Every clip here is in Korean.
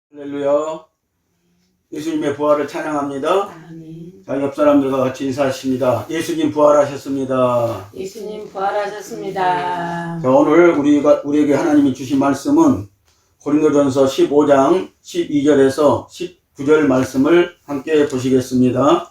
할렐루야. 예수님의 부활을 찬양합니다. 아멘. 자, 옆 사람들과 같이 인사하십니다. 예수님 부활하셨습니다. 예수님 부활하셨습니다. 자, 오늘 우리에게 하나님이 주신 말씀은 고린도전서 15장 12절에서 19절 말씀을 함께 보시겠습니다.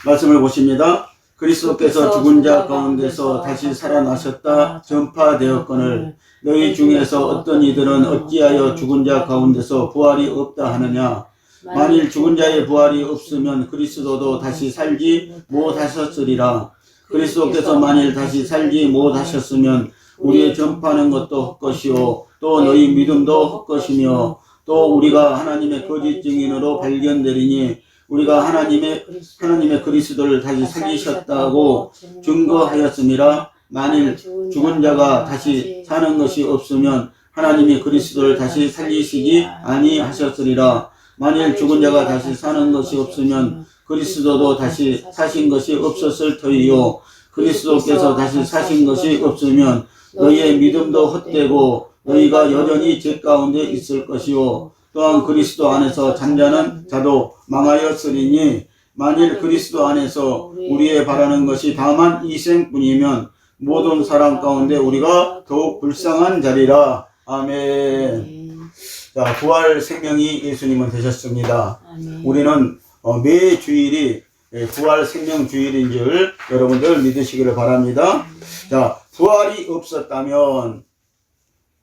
말씀을 보십니다. 그리스도께서 죽은 자 가운데서 다시 살아나셨다 전파되었거늘 너희 중에서 어떤 이들은 어찌하여 죽은 자 가운데서 부활이 없다 하느냐. 만일 죽은 자의 부활이 없으면 그리스도도 다시 살지 못하셨으리라. 그리스도께서 만일 다시 살지 못하셨으면 우리의 전파하는 것도 헛것이요 또 너희 믿음도 헛것이며 또 우리가 하나님의 거짓 증인으로 발견되리니 우리가 하나님의 그리스도를 다시 살리셨다고 증거하였음이라. 만일 죽은 자가 다시 사는 것이 없으면 하나님이 그리스도를 다시 살리시지 아니하셨으리라. 만일 죽은 자가 다시 사는 것이 없으면 그리스도도 다시 사신 것이 없었을 터이요. 그리스도께서 다시 사신 것이 없으면 너희의 믿음도 헛되고 너희가 여전히 죄 가운데 있을 것이요. 또한 그리스도 안에서 잠자는 자도 망하였으리니 만일 그리스도 안에서 우리의 바라는 것이 다만 이 생뿐이면 모든 사람 가운데 우리가 더욱 불쌍한 자리라. 아멘. 자, 부활 생명이 예수님은 되셨습니다. 아멘. 우리는 매 주일이 부활 생명 주일인 줄 여러분들 믿으시기를 바랍니다. 자, 부활이 없었다면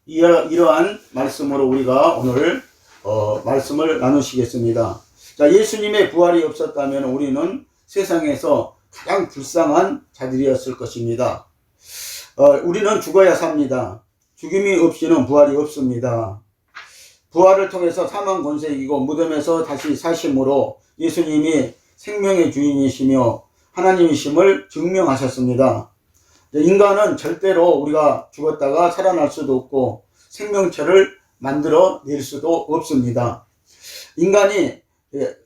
이러한 말씀으로 우리가 오늘 말씀을 나누시겠습니다. 자, 예수님의 부활이 없었다면 우리는 세상에서 가장 불쌍한 자들이었을 것입니다. 우리는 죽어야 삽니다. 죽음이 없이는 부활이 없습니다. 부활을 통해서 사망 권세 이기고 무덤에서 다시 사심으로 예수님이 생명의 주인이시며 하나님이심을 증명하셨습니다. 인간은 절대로 우리가 죽었다가 살아날 수도 없고 생명체를 만들어 낼 수도 없습니다. 인간이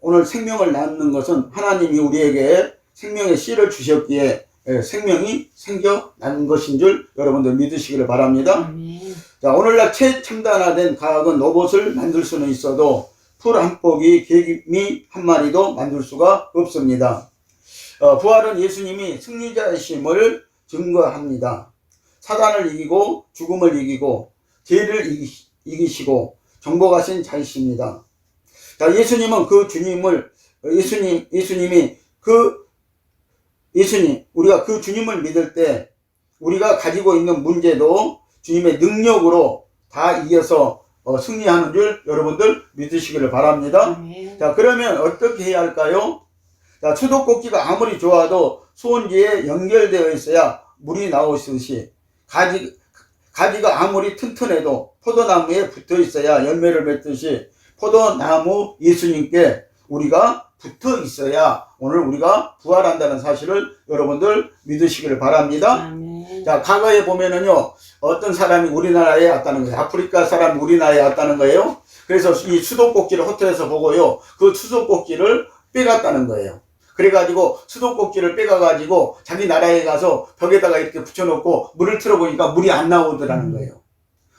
오늘 생명을 낳는 것은 하나님이 우리에게 생명의 씨를 주셨기에 생명이 생겨난 것인 줄 여러분들 믿으시기를 바랍니다. 아멘. 자, 오늘날 최첨단화된 과학은 로봇을 만들 수는 있어도 풀 한 포기, 개미 한 마리도 만들 수가 없습니다. 부활은 예수님이 승리자이심을 증거합니다. 사단을 이기고 죽음을 이기고 죄를 이기시고 정복하신 자이십니다. 자, 예수님은 그 주님을 우리가 그 주님을 믿을 때 우리가 가지고 있는 문제도 주님의 능력으로 다 이겨서 승리하는 줄 여러분들 믿으시기를 바랍니다. 아멘. 자, 그러면 어떻게 해야 할까요? 자, 수도꼭지가 아무리 좋아도 수온지에 연결되어 있어야 물이 나오듯이 가지가 아무리 튼튼해도 포도나무에 붙어 있어야 열매를 맺듯이 포도나무 예수님께 우리가 붙어 있어야 오늘 우리가 부활한다는 사실을 여러분들 믿으시기를 바랍니다. 아멘. 자, 과거에 보면은요, 어떤 사람이 우리나라에 왔다는 거예요. 아프리카 사람이 우리나라에 왔다는 거예요. 그래서 이 수도꼭지를 호텔에서 보고요, 그 수도꼭지를 빼갔다는 거예요. 그래가지고 수도꼭지를 빼가가지고 자기 나라에 가서 벽에다가 이렇게 붙여놓고 물을 틀어보니까 물이 안 나오더라는 거예요.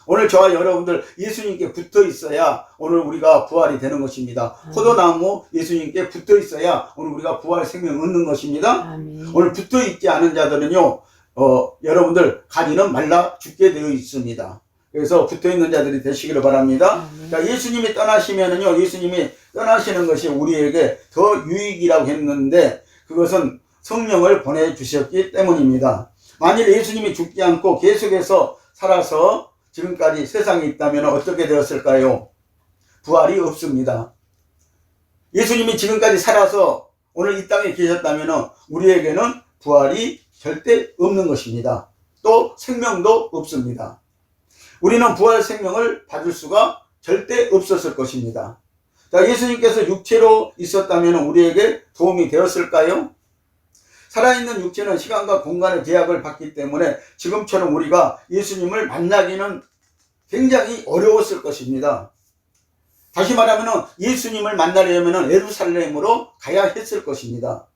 오늘 저와 여러분들 예수님께 붙어 있어야 오늘 우리가 부활이 되는 것입니다. 포도나무 예수님께 붙어 있어야 오늘 우리가 부활 생명 얻는 것입니다. 아멘. 오늘 붙어 있지 않은 자들은요, 여러분들 가지는 말라 죽게 되어 있습니다. 그래서 붙어 있는 자들이 되시기를 바랍니다. 자, 예수님이 떠나시면은요, 예수님이 떠나시는 것이 우리에게 더 유익이라고 했는데 그것은 성령을 보내주셨기 때문입니다. 만일 예수님이 죽지 않고 계속해서 살아서 지금까지 세상에 있다면 어떻게 되었을까요? 부활이 없습니다. 예수님이 지금까지 살아서 오늘 이 땅에 계셨다면 우리에게는 부활이 절대 없는 것입니다. 또 생명도 없습니다. 우리는 부활 생명을 받을 수가 절대 없었을 것입니다. 자, 예수님께서 육체로 있었다면 우리에게 도움이 되었을까요? 살아있는 육체는 시간과 공간의 제약을 받기 때문에 지금처럼 우리가 예수님을 만나기는 굉장히 어려웠을 것입니다. 다시 말하면 예수님을 만나려면 예루살렘으로 가야 했을 것입니다.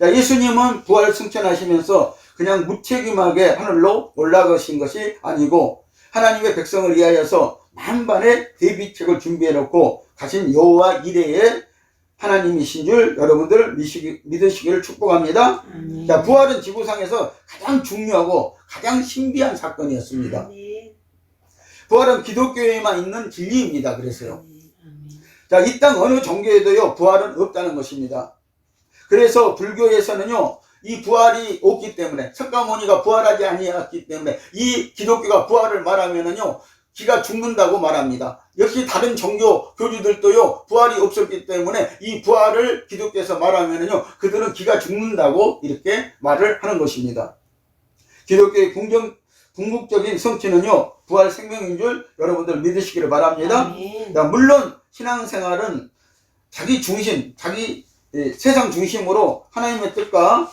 자, 예수님은 부활 승천하시면서 그냥 무책임하게 하늘로 올라가신 것이 아니고 하나님의 백성을 위하여서 만반의 대비책을 준비해 놓고 가신 여호와 이레의 하나님이신 줄 여러분들 믿으시기를 축복합니다. 아멘. 자, 부활은 지구상에서 가장 중요하고 가장 신비한 사건이었습니다. 아멘. 부활은 기독교에만 있는 진리입니다. 그래서요. 아멘. 자, 이 땅 어느 종교에도요, 부활은 없다는 것입니다. 그래서 불교에서는요, 이 부활이 없기 때문에, 석가모니가 부활하지 아니했기 때문에, 이 기독교가 부활을 말하면은요, 기가 죽는다고 말합니다. 역시 다른 종교 교주들도요, 부활이 없었기 때문에 이 부활을 기독교에서 말하면은요, 그들은 기가 죽는다고 이렇게 말을 하는 것입니다. 기독교의 궁극적인 성취는요, 부활 생명인 줄 여러분들 믿으시기를 바랍니다. 아멘. 자, 물론 신앙생활은 자기 중심, 세상 중심으로 하나님의 뜻과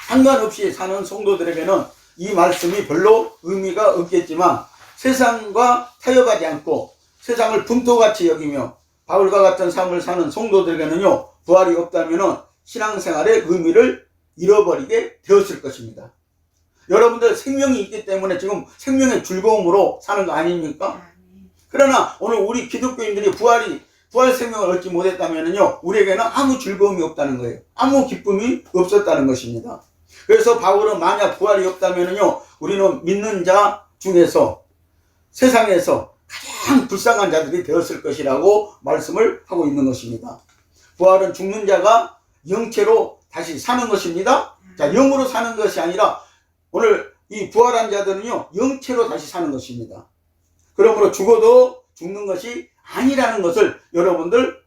상관없이 사는 성도들에게는 이 말씀이 별로 의미가 없겠지만 세상과 타협하지 않고 세상을 분토같이 여기며 바울과 같은 삶을 사는 성도들에게는요, 부활이 없다면 신앙생활의 의미를 잃어버리게 되었을 것입니다. 여러분들 생명이 있기 때문에 지금 생명의 즐거움으로 사는 거 아닙니까? 그러나 오늘 우리 기독교인들이 부활 생명을 얻지 못했다면요, 우리에게는 아무 즐거움이 없다는 거예요. 아무 기쁨이 없었다는 것입니다. 그래서 바울은 만약 부활이 없다면요, 우리는 믿는 자 중에서 세상에서 가장 불쌍한 자들이 되었을 것이라고 말씀을 하고 있는 것입니다. 부활은 죽는 자가 영체로 다시 사는 것입니다. 자, 영으로 사는 것이 아니라 오늘 이 부활한 자들은요, 영체로 다시 사는 것입니다. 그러므로 죽어도 죽는 것이 아니라는 것을 여러분들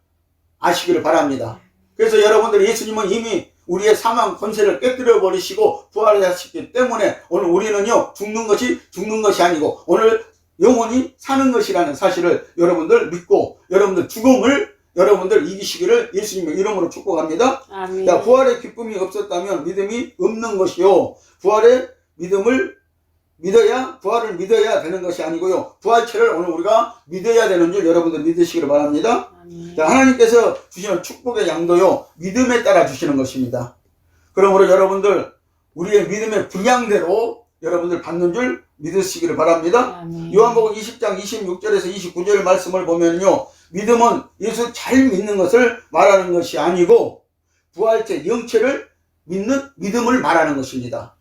아시기를 바랍니다. 그래서 여러분들 예수님은 이미 우리의 사망 권세를 깨뜨려 버리시고 부활하셨기 때문에 오늘 우리는요, 죽는 것이 아니고 오늘 영원히 사는 것이라는 사실을 여러분들 믿고 여러분들 죽음을 여러분들 이기시기를 예수님의 이름으로 축복합니다. 아멘. 자, 부활의 기쁨이 없었다면 믿음이 없는 것이요, 부활을 믿어야 되는 것이 아니고요, 부활체를 오늘 우리가 믿어야 되는 줄 여러분들 믿으시기를 바랍니다. 아멘. 자, 하나님께서 주시는 축복의 양도요, 믿음에 따라 주시는 것입니다. 그러므로 여러분들 우리의 믿음의 분량대로 여러분들 받는 줄 믿으시기를 바랍니다. 아멘. 요한복음 20장 26절에서 29절 말씀을 보면요, 믿음은 예수 잘 믿는 것을 말하는 것이 아니고 부활체 영체를 믿는 믿음을 말하는 것입니다.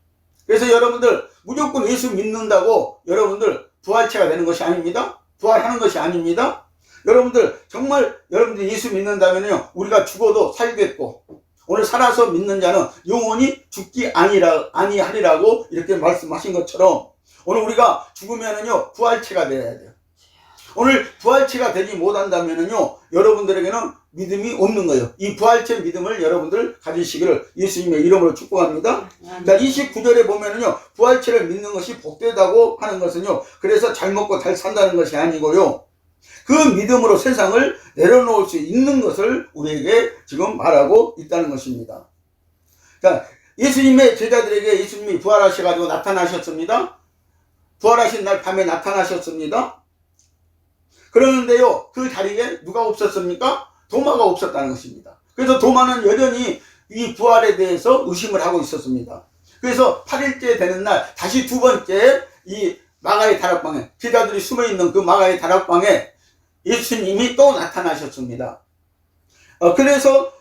그래서 여러분들 무조건 예수 믿는다고 여러분들 부활체가 되는 것이 아닙니다. 부활하는 것이 아닙니다. 여러분들 정말 여러분들 예수 믿는다면요, 우리가 죽어도 살겠고 오늘 살아서 믿는 자는 영원히 죽지 아니하리라고 이렇게 말씀하신 것처럼 오늘 우리가 죽으면은요, 부활체가 되어야 돼요. 오늘 부활체가 되지 못한다면은요, 여러분들에게는 믿음이 없는 거예요. 이 부활체 믿음을 여러분들 가지시기를 예수님의 이름으로 축복합니다. 자, 29절에 보면은요, 부활체를 믿는 것이 복되다고 하는 것은요, 그래서 잘 먹고 잘 산다는 것이 아니고요, 그 믿음으로 세상을 내려놓을 수 있는 것을 우리에게 지금 말하고 있다는 것입니다. 자, 예수님의 제자들에게 예수님이 부활하셔가지고 나타나셨습니다. 부활하신 날 밤에 나타나셨습니다. 그러는데요, 그 자리에 누가 없었습니까? 도마가 없었다는 것입니다. 그래서 도마는 여전히 이 부활에 대해서 의심을 하고 있었습니다. 그래서 8일째 되는 날 다시 두 번째 이 마가의 다락방에, 제자들이 숨어있는 그 마가의 다락방에 예수님이 또 나타나셨습니다. 그래서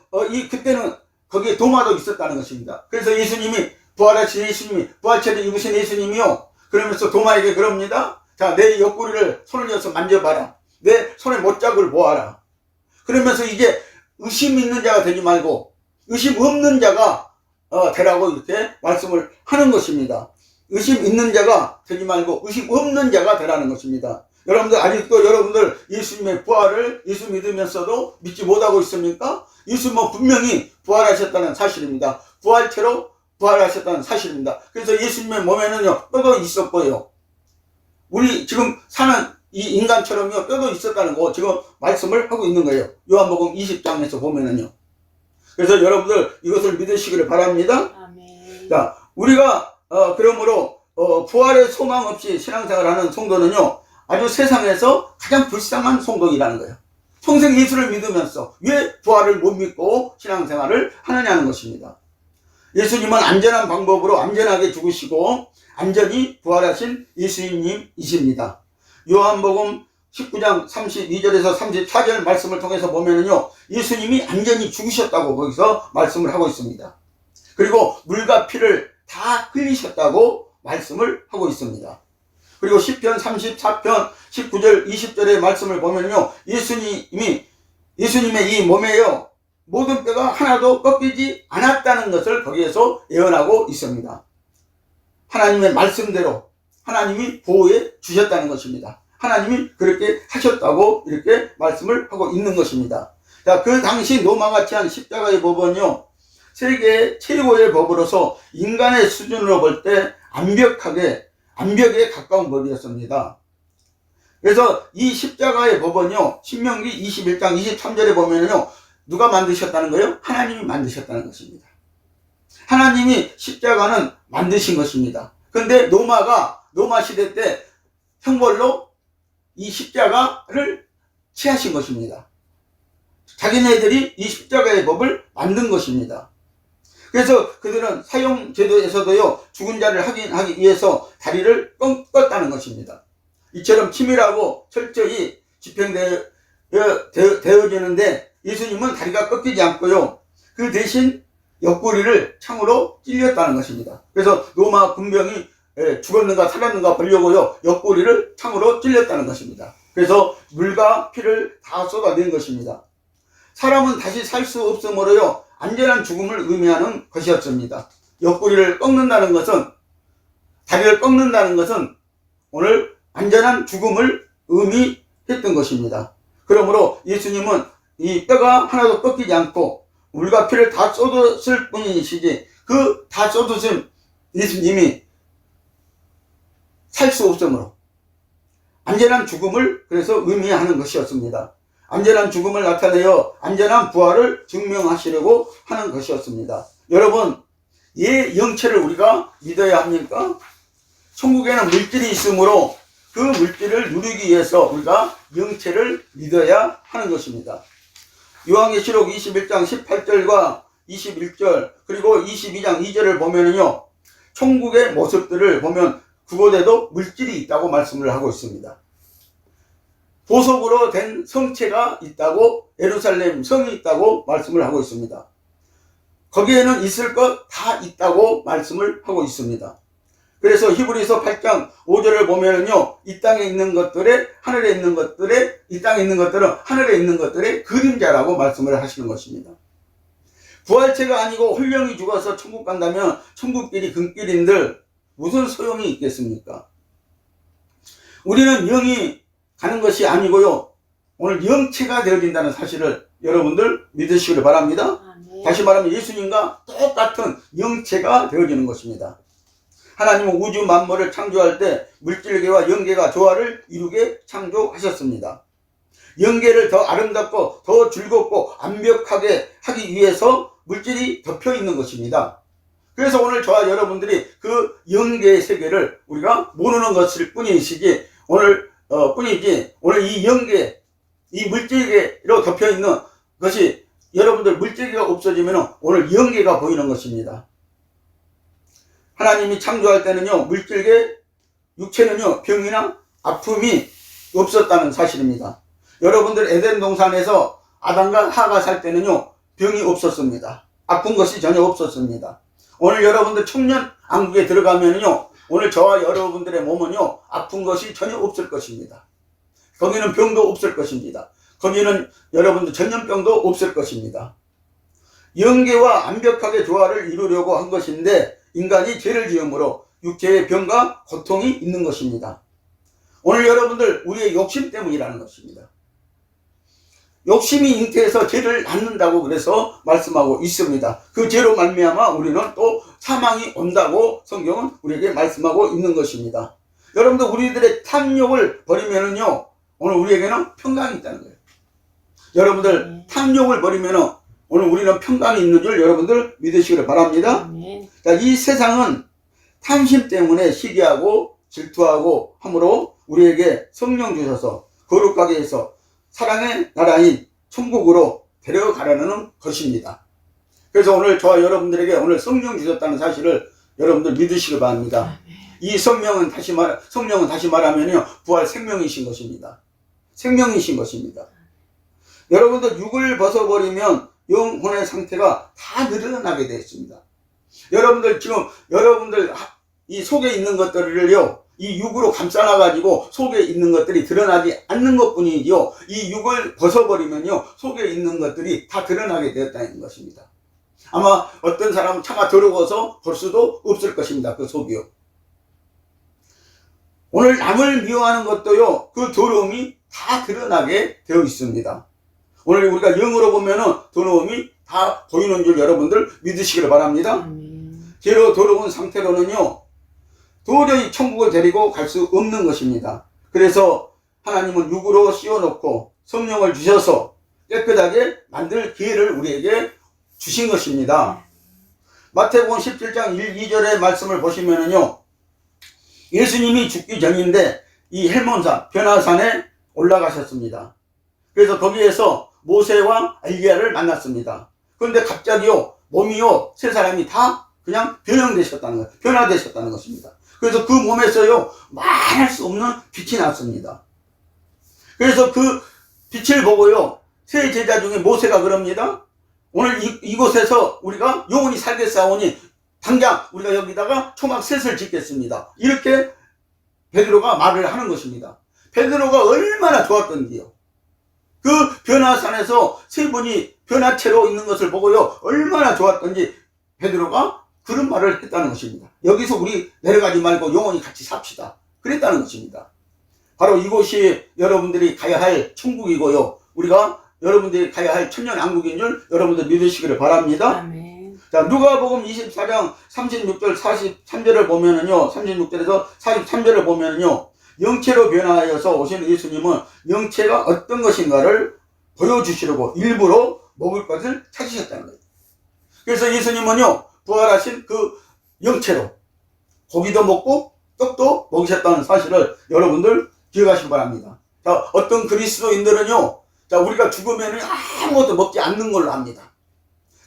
그때는 거기에 도마도 있었다는 것입니다. 그래서 예수님이 부활하신 예수님이 부활체를 입으신 예수님이요, 그러면서 도마에게 그럽니다. 자, 내 옆구리를 손을 넣어서 만져봐라. 내 손에 못자국을 보아라. 그러면서 이제 의심 있는 자가 되지 말고 의심 없는 자가 되라고 이렇게 말씀을 하는 것입니다. 의심 있는 자가 되지 말고 의심 없는 자가 되라는 것입니다. 여러분들 아직도 여러분들 예수님의 부활을 예수 믿으면서도 믿지 못하고 있습니까? 예수님은 분명히 부활하셨다는 사실입니다. 부활체로 부활하셨다는 사실입니다. 그래서 예수님의 몸에는요, 뼈도 있었고요, 우리 지금 사는 이 인간처럼요, 뼈도 있었다는 거 지금 말씀을 하고 있는 거예요. 요한복음 20장에서 보면은요. 그래서 여러분들 이것을 믿으시기를 바랍니다. 아멘. 자, 우리가 그러므로 부활의 소망 없이 신앙생활을 하는 성도는요, 아주 세상에서 가장 불쌍한 성도이라는 거예요. 평생 예수를 믿으면서 왜 부활을 못 믿고 신앙생활을 하느냐는 것입니다. 예수님은 안전한 방법으로 안전하게 죽으시고 안전히 부활하신 예수님이십니다. 요한복음 19장 32절에서 34절 말씀을 통해서 보면은요, 예수님이 안전히 죽으셨다고 거기서 말씀을 하고 있습니다. 그리고 물과 피를 다 흘리셨다고 말씀을 하고 있습니다. 그리고 시편 34편 19절 20절의 말씀을 보면요, 예수님의 이 몸에요 모든 뼈가 하나도 꺾이지 않았다는 것을 거기에서 예언하고 있습니다. 하나님의 말씀대로 하나님이 보호해 주셨다는 것입니다. 하나님이 그렇게 하셨다고 이렇게 말씀을 하고 있는 것입니다. 자, 그 당시 로마가 취한 십자가의 법은요, 세계 최고의 법으로서 인간의 수준으로 볼 때 암벽에 가까운 법이었습니다. 그래서 이 십자가의 법은요, 신명기 21장 23절에 보면요, 누가 만드셨다는 거예요? 하나님이 만드셨다는 것입니다. 하나님이 십자가는 만드신 것입니다. 그런데 로마 시대 때 형벌로 이 십자가를 취하신 것입니다. 자기네들이 이 십자가의 법을 만든 것입니다. 그래서 그들은 사형 제도에서도요, 죽은 자를 하기 위해서 다리를 꺾었다는 것입니다. 이처럼 치밀하고 철저히 집행되어지는데 예수님은 다리가 꺾이지 않고요, 그 대신 옆구리를 창으로 찔렸다는 것입니다. 그래서 로마 군병이 죽었는가 살았는가 보려고요, 옆구리를 창으로 찔렸다는 것입니다. 그래서 물과 피를 다 쏟아낸 것입니다. 사람은 다시 살 수 없으므로요, 안전한 죽음을 의미하는 것이었습니다. 옆구리를 꺾는다는 것은, 다리를 꺾는다는 것은 오늘 안전한 죽음을 의미했던 것입니다. 그러므로 예수님은 이 뼈가 하나도 꺾이지 않고 물과 피를 다 쏟았을 뿐이시지, 그 다 쏟으신 예수님이 살 수 없으므로 안전한 죽음을 그래서 의미하는 것이었습니다. 안전한 죽음을 나타내어 안전한 부활을 증명하시려고 하는 것이었습니다. 여러분, 예 영체를 우리가 믿어야 합니까? 천국에는 물질이 있으므로 그 물질을 누리기 위해서 우리가 영체를 믿어야 하는 것입니다. 요한계시록 21장 18절과 21절 그리고 22장 2절을 보면은요, 천국의 모습들을 보면 그곳에도 물질이 있다고 말씀을 하고 있습니다. 보석으로 된 성체가 있다고, 예루살렘 성이 있다고 말씀을 하고 있습니다. 거기에는 있을 것 다 있다고 말씀을 하고 있습니다. 그래서 히브리서 8장 5절을 보면은요, 이 땅에 있는 것들의 하늘에 있는 것들의, 이 땅에 있는 것들은 하늘에 있는 것들의 그림자라고 말씀을 하시는 것입니다. 부활체가 아니고 홀령이 죽어서 천국 간다면 천국길이 금길인들 무슨 소용이 있겠습니까? 우리는 영이 가는 것이 아니고요, 오늘 영체가 되어진다는 사실을 여러분들 믿으시기를 바랍니다. 다시 말하면 예수님과 똑같은 영체가 되어지는 것입니다. 하나님은 우주 만물을 창조할 때 물질계와 영계가 조화를 이루게 창조하셨습니다. 영계를 더 아름답고 더 즐겁고 완벽하게 하기 위해서 물질이 덮여 있는 것입니다. 그래서 오늘 저와 여러분들이 그 영계의 세계를 우리가 모르는 것일 뿐이지, 오늘 이 영계, 이 물질계로 덮여 있는 것이, 여러분들 물질계가 없어지면 오늘 영계가 보이는 것입니다. 하나님이 창조할 때는요, 물질계, 육체는요, 병이나 아픔이 없었다는 사실입니다. 여러분들 에덴 동산에서 아담과 하가 살 때는요, 병이 없었습니다. 아픈 것이 전혀 없었습니다. 오늘 여러분들 청년 왕국에 들어가면요, 오늘 저와 여러분들의 몸은요, 아픈 것이 전혀 없을 것입니다. 거기는 병도 없을 것입니다. 거기는 여러분들 전염병도 없을 것입니다. 영계와 완벽하게 조화를 이루려고 한 것인데 인간이 죄를 지음으로 육체의 병과 고통이 있는 것입니다. 오늘 여러분들 우리의 욕심 때문이라는 것입니다. 욕심이 잉태해서 죄를 낳는다고 그래서 말씀하고 있습니다. 그 죄로 말미암아 우리는 또 사망이 온다고 성경은 우리에게 말씀하고 있는 것입니다. 여러분들 우리들의 탐욕을 버리면은요, 오늘 우리에게는 평강이 있다는 거예요. 여러분들 탐욕을 버리면은 오늘 우리는 평강이 있는 줄 여러분들 믿으시기를 바랍니다. 자, 이 세상은 탐심 때문에 시기하고 질투하고 함으로 우리에게 성령 주셔서 거룩하게 해서 사랑의 나라인 천국으로 데려가려는 것입니다. 그래서 오늘 저와 여러분들에게 오늘 성령 주셨다는 사실을 여러분들 믿으시기 바랍니다. 이 성령은 다시 말하면요, 부활 생명이신 것입니다. 생명이신 것입니다. 여러분들 육을 벗어버리면 영혼의 상태가 다 늘어나게 되어 있습니다. 여러분들 지금 이 속에 있는 것들을요, 이 육으로 감싸놔가지고 속에 있는 것들이 드러나지 않는 것 뿐이지요, 이 육을 벗어버리면요, 속에 있는 것들이 다 드러나게 되었다는 것입니다. 아마 어떤 사람은 차마 더러워서 볼 수도 없을 것입니다. 그 속이요. 오늘 남을 미워하는 것도요, 그 더러움이 다 드러나게 되어 있습니다. 오늘 우리가 영으로 보면은 더러움이 다 보이는 줄 여러분들 믿으시기를 바랍니다. 죄로 더러운 상태로는요, 도저히 천국을 데리고 갈 수 없는 것입니다. 그래서 하나님은 육으로 씌워놓고 성령을 주셔서 깨끗하게 만들 기회를 우리에게 주신 것입니다. 마태복음 17장 1, 2절의 말씀을 보시면은요, 예수님이 죽기 전인데 이 헬몬산 변화산에 올라가셨습니다. 그래서 거기에서 모세와 엘리야를 만났습니다. 그런데 갑자기요, 몸이요, 세 사람이 다 그냥 변형되셨다는 거예요. 변화되셨다는 것입니다. 그래서 그 몸에서요, 말할 수 없는 빛이 났습니다. 그래서 그 빛을 보고요, 세 제자 중에 모세가 그럽니다. 오늘 이곳에서 우리가 영원히 살겠사오니 당장 우리가 여기다가 초막 셋을 짓겠습니다. 이렇게 베드로가 말을 하는 것입니다. 베드로가 얼마나 좋았던지요. 그 변화산에서 세 분이 변화체로 있는 것을 보고요, 얼마나 좋았던지 베드로가 그런 말을 했다는 것입니다. 여기서 우리 내려가지 말고 영원히 같이 삽시다. 그랬다는 것입니다. 바로 이곳이 여러분들이 가야 할 천국이고요, 우리가 여러분들이 가야 할 천년왕국인 줄 여러분들 믿으시기를 바랍니다. 아멘. 자, 누가복음 24장 36절 43절을 보면은요, 36절에서 43절을 보면은요, 영체로 변화하여서 오신 예수님은 영체가 어떤 것인가를 보여주시려고 일부러 먹을 것을 찾으셨다는 거예요. 그래서 예수님은요, 부활하신 그 영체로 고기도 먹고 떡도 먹으셨다는 사실을 여러분들 기억하시기 바랍니다. 자, 어떤 그리스도인들은요, 자, 우리가 죽으면 아무것도 먹지 않는 걸로 압니다.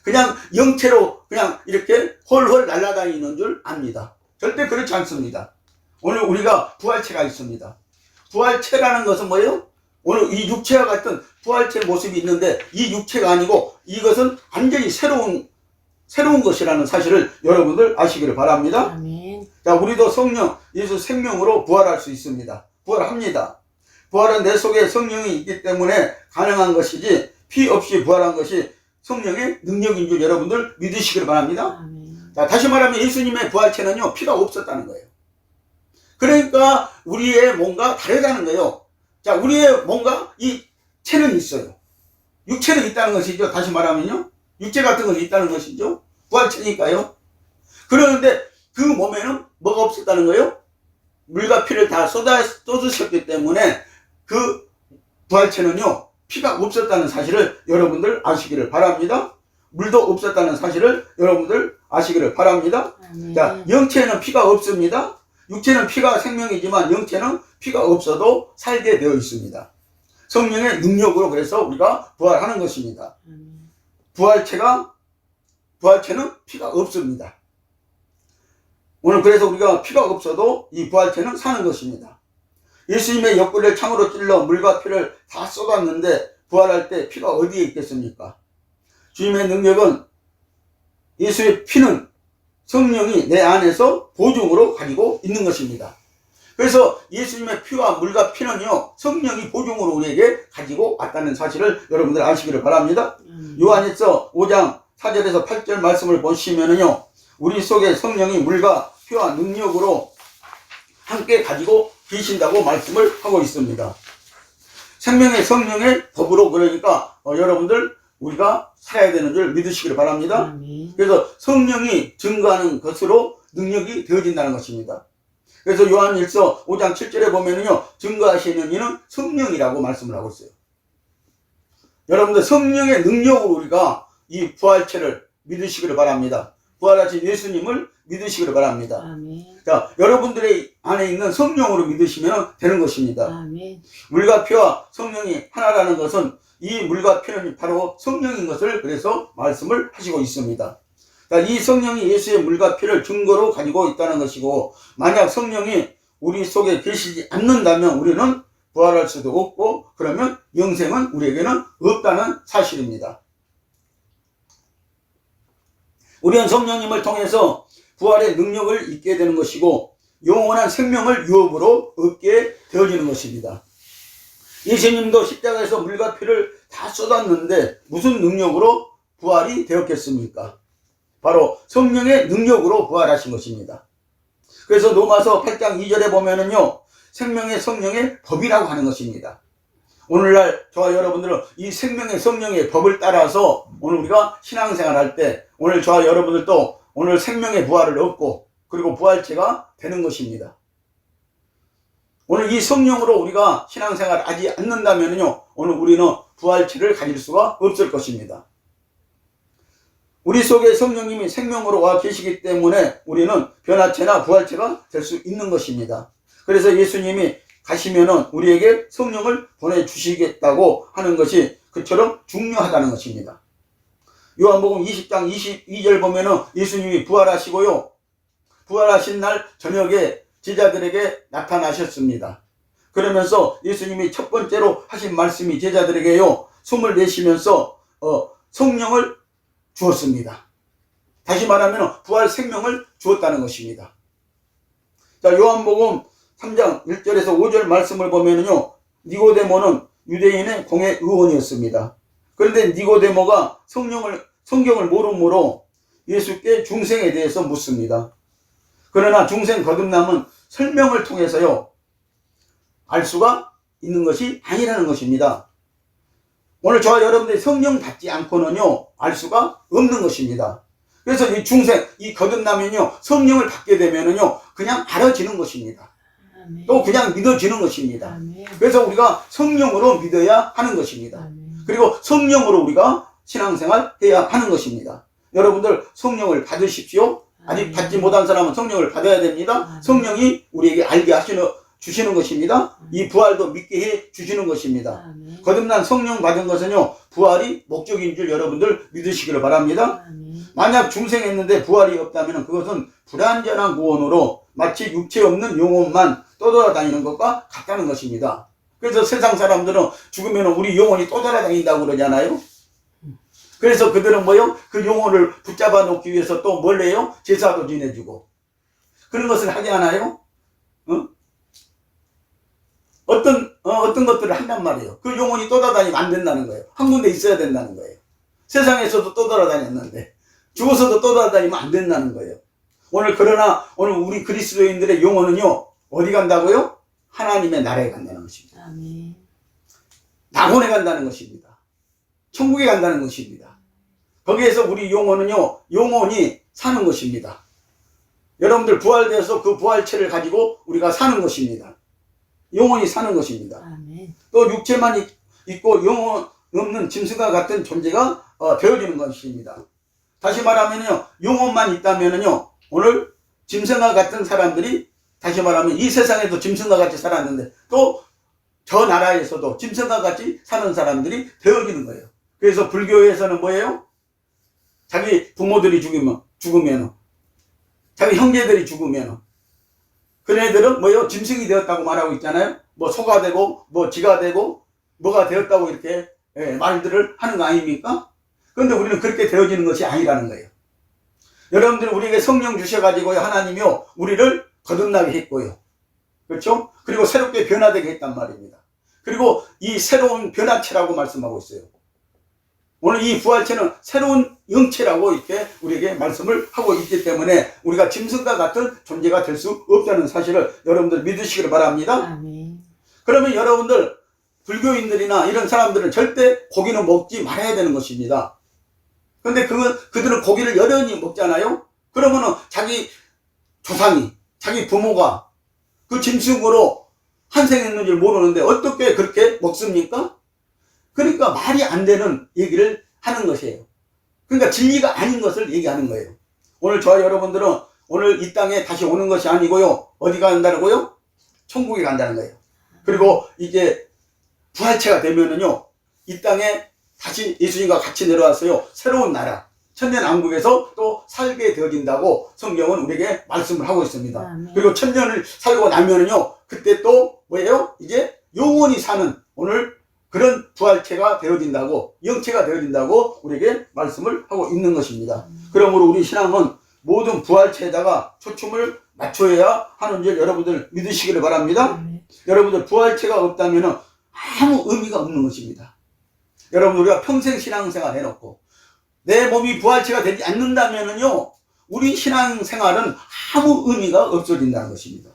그냥 영체로 그냥 이렇게 헐헐 날아다니는 줄 압니다. 절대 그렇지 않습니다. 오늘 우리가 부활체가 있습니다. 부활체라는 것은 뭐예요? 오늘 이 육체와 같은 부활체 모습이 있는데 이 육체가 아니고 이것은 완전히 새로운 것이라는 사실을 여러분들 아시기를 바랍니다. 아멘. 자, 우리도 성령, 예수 생명으로 부활할 수 있습니다. 부활합니다. 부활은 내 속에 성령이 있기 때문에 가능한 것이지 피 없이 부활한 것이 성령의 능력인 줄 여러분들 믿으시기를 바랍니다. 아멘. 자, 다시 말하면 예수님의 부활체는요, 피가 없었다는 거예요. 그러니까 우리의 뭔가 다르다는 거예요. 자, 우리의 뭔가 이 체는 있어요. 육체는 있다는 것이죠. 다시 말하면요, 육체 같은 것이 있다는 것이죠. 부활체니까요. 그러는데 그 몸에는 뭐가 없었다는 거예요? 물과 피를 다 쏟으셨기 때문에 그 부활체는요, 피가 없었다는 사실을 여러분들 아시기를 바랍니다. 물도 없었다는 사실을 여러분들 아시기를 바랍니다. 아멘. 자, 영체는 피가 없습니다. 육체는 피가 생명이지만 영체는 피가 없어도 살게 되어 있습니다. 성령의 능력으로 그래서 우리가 부활하는 것입니다. 부활체는 피가 없습니다. 오늘 그래서 우리가 피가 없어도 이 부활체는 사는 것입니다. 예수님의 옆구리를 창으로 찔러 물과 피를 다 쏟았는데 부활할 때 피가 어디에 있겠습니까? 주님의 능력은, 예수의 피는 성령이 내 안에서 보증으로 가지고 있는 것입니다. 그래서 예수님의 피와 물과 피는요, 성령이 보증으로 우리에게 가지고 왔다는 사실을 여러분들 아시기를 바랍니다. 요한일서 5장 4절에서 8절 말씀을 보시면은요, 우리 속에 성령이 물과 피와 능력으로 함께 가지고 계신다고 말씀을 하고 있습니다. 생명의 성령의 법으로, 그러니까 여러분들 우리가 살아야 되는 줄 믿으시기를 바랍니다. 아멘. 그래서 성령이 증거하는 것으로 능력이 되어진다는 것입니다. 그래서 요한일서 5장 7절에 보면은요, 증거하시는 이는 성령이라고 말씀을 하고 있어요. 여러분들 성령의 능력으로 우리가 이 부활체를 믿으시기를 바랍니다. 부활하신 예수님을 믿으시기를 바랍니다. 아멘. 자, 여러분들의 안에 있는 성령으로 믿으시면 되는 것입니다. 아멘. 물과 피와 성령이 하나라는 것은 이 물과 피는 바로 성령인 것을 그래서 말씀을 하시고 있습니다. 자, 이 성령이 예수의 물과 피를 증거로 가지고 있다는 것이고, 만약 성령이 우리 속에 계시지 않는다면 우리는 부활할 수도 없고, 그러면 영생은 우리에게는 없다는 사실입니다. 우리는 성령님을 통해서 부활의 능력을 잊게 되는 것이고 영원한 생명을 유업으로 얻게 되어지는 것입니다. 예수님도 십자가에서 물과 피를 다 쏟았는데 무슨 능력으로 부활이 되었겠습니까? 바로 성령의 능력으로 부활하신 것입니다. 그래서 로마서 8장 2절에 보면은요, 생명의 성령의 법이라고 하는 것입니다. 오늘날 저와 여러분들은 이 생명의 성령의 법을 따라서 오늘 우리가 신앙생활 할 때 오늘 저와 여러분들도 오늘 생명의 부활을 얻고 그리고 부활체가 되는 것입니다. 오늘 이 성령으로 우리가 신앙생활을 하지 않는다면요, 오늘 우리는 부활체를 가질 수가 없을 것입니다. 우리 속에 성령님이 생명으로 와 계시기 때문에 우리는 변화체나 부활체가 될 수 있는 것입니다. 그래서 예수님이 가시면은 우리에게 성령을 보내주시겠다고 하는 것이 그처럼 중요하다는 것입니다. 요한복음 20장 22절 보면은 예수님이 부활하시고요, 부활하신 날 저녁에 제자들에게 나타나셨습니다. 그러면서 예수님이 첫 번째로 하신 말씀이 제자들에게요, 숨을 내쉬면서 성령을 주었습니다. 다시 말하면 부활 생명을 주었다는 것입니다. 자, 요한복음 3장 1절에서 5절 말씀을 보면은요, 니고데모는 유대인의 공회 의원이었습니다. 그런데 니고데모가 성경을 모르므로 예수께 중생에 대해서 묻습니다. 그러나 중생 거듭남은 설명을 통해서요, 알 수가 있는 것이 아니라는 것입니다. 오늘 저와 여러분들이 성령 받지 않고는요, 알 수가 없는 것입니다. 그래서 이 중생, 이 거듭남은요, 성령을 받게 되면은요, 그냥 알아지는 것입니다. 아멘. 또 그냥 믿어지는 것입니다. 아멘. 그래서 우리가 성령으로 믿어야 하는 것입니다. 아멘. 그리고 성령으로 우리가 신앙생활 해야 하는 것입니다. 여러분들 성령을 받으십시오. 아직 받지 못한 사람은 성령을 받아야 됩니다. 성령이 우리에게 알게 주시는 것입니다. 이 부활도 믿게 해 주시는 것입니다. 아멘. 거듭난 성령 받은 것은요, 부활이 목적인 줄 여러분들 믿으시기를 바랍니다. 아멘. 만약 중생했는데 부활이 없다면 그것은 불완전한 구원으로 마치 육체 없는 영혼만 떠돌아다니는 것과 같다는 것입니다. 그래서 세상 사람들은 죽으면 우리 영혼이 떠돌아다닌다고 그러잖아요. 그래서 그들은 뭐요? 그 영혼을 붙잡아 놓기 위해서 또 뭘 해요? 제사도 지내주고 그런 것을 하지 않아요? 어떤 것들을 한단 말이에요. 그 영혼이 떠돌아다니면 안 된다는 거예요. 한 군데 있어야 된다는 거예요. 세상에서도 떠돌아다녔는데 죽어서도 떠돌아다니면 안 된다는 거예요. 그러나 오늘 우리 그리스도인들의 영혼은요, 어디 간다고요? 하나님의 나라에 간다는 것입니다. 아멘. 낙원에 간다는 것입니다. 천국에 간다는 것입니다. 거기에서 우리 영혼이 사는 것입니다. 여러분들 부활되어서 그 부활체를 가지고 우리가 사는 것입니다. 영혼이 사는 것입니다. 아멘. 또 육체만 있고 영혼 없는 짐승과 같은 존재가 되어지는 것입니다. 다시 말하면요, 영혼만 있다면요, 오늘 짐승과 같은 사람들이, 다시 말하면 이 세상에도 짐승과 같이 살았는데 또 저 나라에서도 짐승과 같이 사는 사람들이 되어지는 거예요. 그래서 불교에서는 뭐예요? 자기 부모들이 죽으면 자기 형제들이 죽으면 그네들은 뭐예요? 짐승이 되었다고 말하고 있잖아요. 뭐 소가 되고 뭐 쥐가 되고 뭐가 되었다고 이렇게 말들을 하는 거 아닙니까? 그런데 우리는 그렇게 되어지는 것이 아니라는 거예요. 여러분들은 우리에게 성령 주셔가지고요, 하나님이요, 우리를 거듭나게 했고요, 그렇죠? 그리고 새롭게 변화되게 했단 말입니다. 그리고 이 새로운 변화체라고 말씀하고 있어요. 오늘 이 부활체는 새로운 영체라고 이렇게 우리에게 말씀을 하고 있기 때문에 우리가 짐승과 같은 존재가 될 수 없다는 사실을 여러분들 믿으시기를 바랍니다. 아멘. 그러면 여러분들 불교인들이나 이런 사람들은 절대 고기는 먹지 말아야 되는 것입니다. 근데 그들은 고기를 여전히 먹잖아요. 그러면은 자기 조상이, 자기 부모가 그 짐승으로 환생했는 줄 모르는데 어떻게 그렇게 먹습니까? 그러니까 말이 안 되는 얘기를 하는 것이에요. 그러니까 진리가 아닌 것을 얘기하는 거예요. 오늘 저와 여러분들은 오늘 이 땅에 다시 오는 것이 아니고요. 어디 간다고요? 천국에 간다는 거예요. 그리고 이제 부활체가 되면은요, 이 땅에 다시 예수님과 같이 내려와서요, 새로운 나라, 천년왕국에서 또 살게 되어진다고 성경은 우리에게 말씀을 하고 있습니다. 아멘. 그리고 천년을 살고 나면은요, 그때 또 뭐예요? 이제 영원히 사는 오늘 그런 부활체가 되어진다고, 영체가 되어진다고 우리에게 말씀을 하고 있는 것입니다. 그러므로 우리 신앙은 모든 부활체에다가 초점을 맞춰야 하는 줄 여러분들 믿으시기를 바랍니다. 여러분들 부활체가 없다면 아무 의미가 없는 것입니다. 여러분 우리가 평생 신앙생활 해놓고 내 몸이 부활체가 되지 않는다면요, 우리 신앙생활은 아무 의미가 없어진다는 것입니다.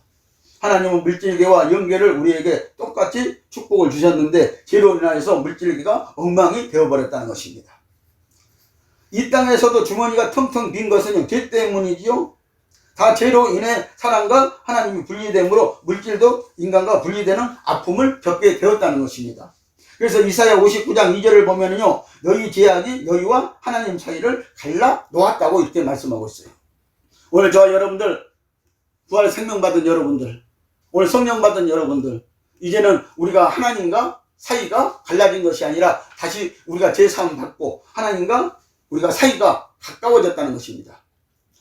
하나님은 물질계와 영계를 우리에게 똑같이 축복을 주셨는데 죄로 인하여서 물질계가 엉망이 되어버렸다는 것입니다. 이 땅에서도 주머니가 텅텅 빈 것은 죄 때문이지요. 다 죄로 인해 사람과 하나님이 분리되므로 물질도 인간과 분리되는 아픔을 겪게 되었다는 것입니다. 그래서 이사야 59장 2절을 보면요, 너희 죄악이 너희와 하나님 사이를 갈라 놓았다고 이렇게 말씀하고 있어요. 오늘 저와 여러분들, 부활 생명 받은 여러분들, 오늘 성령 받은 여러분들, 이제는 우리가 하나님과 사이가 갈라진 것이 아니라 다시 우리가 제사함 받고 하나님과 우리가 사이가 가까워졌다는 것입니다.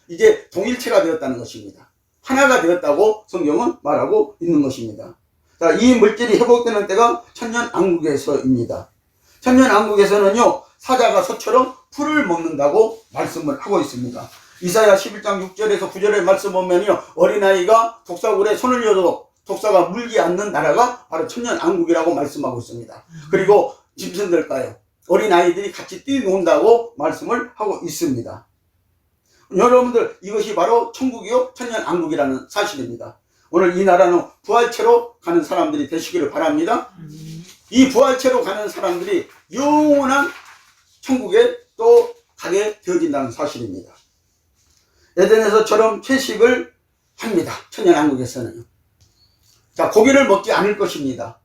이제 동일체가 되었다는 것입니다. 하나가 되었다고 성경은 말하고 있는 것입니다. 자, 이 물질이 회복되는 때가 천년왕국에서입니다. 천년왕국에서는요, 사자가 소처럼 풀을 먹는다고 말씀을 하고 있습니다. 이사야 11장 6절에서 9절의 말씀 보면요, 어린아이가 독사굴에 손을 여도 독사가 물지 않는 나라가 바로 천년왕국이라고 말씀하고 있습니다. 그리고 짐승들과요, 어린아이들이 같이 뛰논다고 말씀을 하고 있습니다. 여러분들, 이것이 바로 천국이요 천년왕국이라는 사실입니다. 오늘 이 나라는 부활체로 가는 사람들이 되시기를 바랍니다. 이 부활체로 가는 사람들이 영원한 천국에 또 가게 되어진다는 사실입니다. 에덴에서처럼 채식을 합니다. 천년왕국에서는요. 자, 고기를 먹지 않을 것입니다.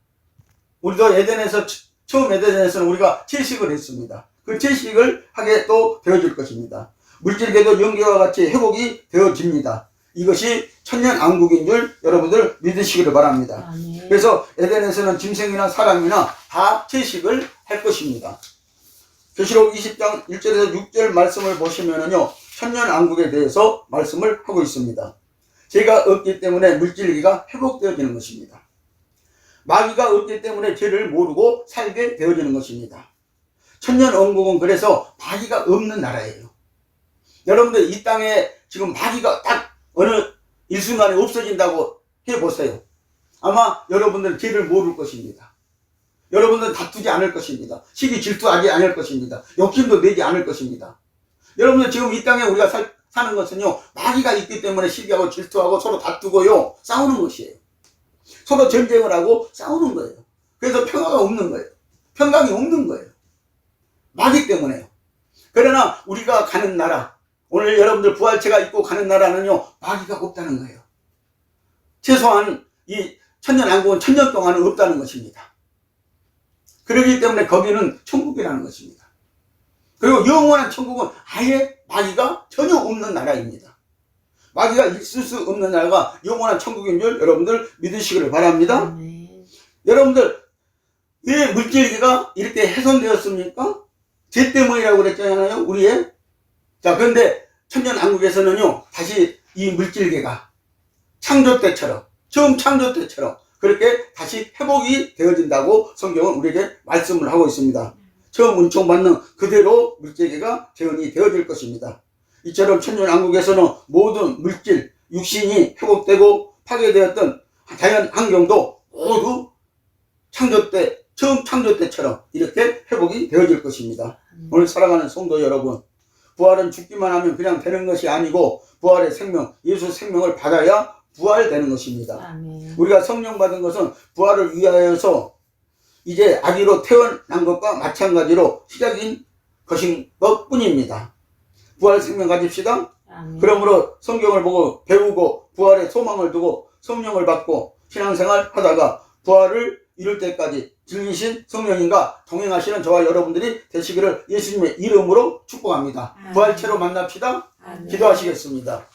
우리도 에덴에서 처음 에덴에서는 우리가 채식을 했습니다. 그 채식을 하게 또 되어질 것입니다. 물질계도 영계와 같이 회복이 되어집니다. 이것이 천년왕국인 줄 여러분들 믿으시기를 바랍니다. 아멘. 그래서 에덴에서는 짐승이나 사람이나 다 채식을 할 것입니다. 계시록 20장 1절에서 6절 말씀을 보시면은요, 천년왕국에 대해서 말씀을 하고 있습니다. 죄가 없기 때문에 물질계가 회복되어지는 것입니다. 마귀가 없기 때문에 죄를 모르고 살게 되어지는 것입니다. 천년왕국은 그래서 마귀가 없는 나라예요. 여러분들 이 땅에 지금 마귀가 딱 어느 일순간에 없어진다고 해보세요. 아마 여러분들은 죄를 모를 것입니다. 여러분들은 다투지 않을 것입니다. 시기 질투하지 않을 것입니다. 욕심도 내지 않을 것입니다. 여러분들 지금 이 땅에 우리가 사는 것은요, 마귀가 있기 때문에 시기하고 질투하고 서로 다투고요, 싸우는 것이에요. 서로 전쟁을 하고 싸우는 거예요. 그래서 평화가 없는 거예요. 평강이 없는 거예요. 마귀 때문에요. 그러나 우리가 가는 나라, 오늘 여러분들 부활체가 있고 가는 나라는요, 마귀가 없다는 거예요. 최소한 이 천년왕국은 천년 동안은 없다는 것입니다. 그렇기 때문에 거기는 천국이라는 것입니다. 그리고 영원한 천국은 아예 마귀가 전혀 없는 나라입니다. 마귀가 있을 수 없는 나라가 영원한 천국인 줄 여러분들 믿으시기를 바랍니다. 여러분들, 왜 물질계가 이렇게 훼손되었습니까? 죄 때문이라고 그랬잖아요, 우리의. 자, 그런데 천년왕국에서는요, 다시 이 물질계가 창조 때처럼, 처음 창조 때처럼 그렇게 다시 회복이 되어진다고 성경은 우리에게 말씀을 하고 있습니다. 처음 은총받는 그대로 물질계가 재현이 되어질 것입니다. 이처럼 천년왕국에서는 모든 물질, 육신이 회복되고 파괴되었던 자연 환경도 모두 창조 때, 처음 창조 때처럼 이렇게 회복이 되어질 것입니다. 오늘 사랑하는 성도 여러분, 부활은 죽기만 하면 그냥 되는 것이 아니고 부활의 생명, 예수 생명을 받아야 부활되는 것입니다. 아멘. 우리가 성령 받은 것은 부활을 위하여서 이제 아기로 태어난 것과 마찬가지로 시작인 것인 것 뿐입니다. 부활 생명 가집시다. 아멘. 그러므로 성경을 보고 배우고 부활의 소망을 두고 성령을 받고 신앙생활 하다가 부활을 이룰 때까지 즐기신 성령님과 동행하시는 저와 여러분들이 되시기를 예수님의 이름으로 축복합니다. 부활체로 만납시다. 아멘. 기도하시겠습니다.